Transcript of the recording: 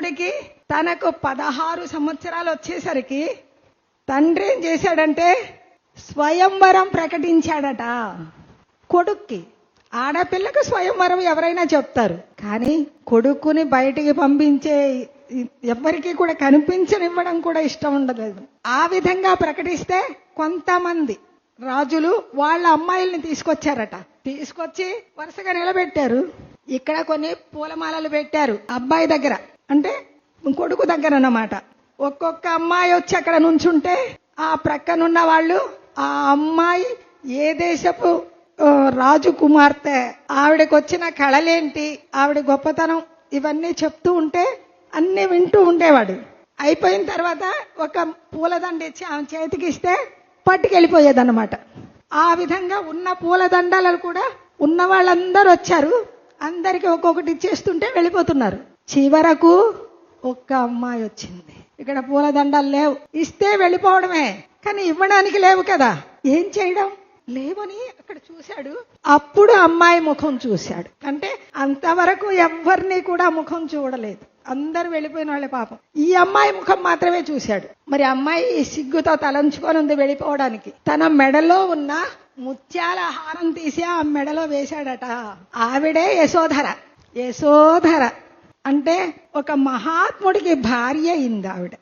కృష్ణుడికి తనకు 16 సంవత్సరాలు వచ్చేసరికి తండ్రి ఏం చేశాడంటే స్వయంవరం ప్రకటించాడట కొడుక్కి. ఆడపిల్లకు స్వయంవరం ఎవరైనా చెప్తారు, కానీ కొడుకుని బయటికి పంపించే ఎవరికి కూడా కనిపించనివ్వడం కూడా ఇష్టం ఉండలేదు. ఆ విధంగా ప్రకటిస్తే కొంతమంది రాజులు వాళ్ళ అమ్మాయిల్ని తీసుకొచ్చారట. తీసుకొచ్చి వరుసగా నిలబెట్టారు. ఇక్కడ కొన్ని పూలమాలలు పెట్టారు అబ్బాయి దగ్గర, అంటే కొడుకు దగ్గర అన్నమాట. ఒక్కొక్క అమ్మాయి వచ్చి అక్కడ నుంచుంటే ఆ ప్రక్కనున్న వాళ్ళు ఆ అమ్మాయి ఏ దేశపు రాజు కుమార్తె, ఆవిడకి వచ్చిన కళలేంటి, ఆవిడ గొప్పతనం, ఇవన్నీ చెప్తూ ఉంటే అన్ని వింటూ ఉండేవాడు. అయిపోయిన తర్వాత ఒక పూలదండ ఇచ్చి ఆమె చేతికి ఇస్తే పట్టుకెళ్ళిపోయేదన్నమాట. ఆ విధంగా ఉన్న పూలదండలు కూడా ఉన్న వాళ్ళందరూ వచ్చారు, అందరికి ఒక్కొక్కటి ఇచ్చేస్తుంటే వెళ్ళిపోతున్నారు. చివరకు ఒక్క అమ్మాయి వచ్చింది. ఇక్కడ పూలదండలు లేవు, ఇస్తే వెళ్ళిపోవడమే, కానీ ఇవ్వడానికి లేవు కదా, ఏం చేయడం, లేవని అక్కడ చూశాడు. అప్పుడు అమ్మాయి ముఖం చూశాడు. అంటే అంతవరకు ఎవరిని కూడా ముఖం చూడలేదు, అందరు వెళ్ళిపోయిన వాళ్ళే పాపం. ఈ అమ్మాయి ముఖం మాత్రమే చూశాడు. మరి అమ్మాయి సిగ్గుతో తలంచుకొని ఉంది వెళ్ళిపోవడానికి. తన మెడలో ఉన్న ముత్యాల హారం తీసి ఆ మెడలో వేశాడట. ఆవిడే యశోధర. యశోధర అంటే ఒక మహాత్ముడికి భార్య అయింది ఆవిడ.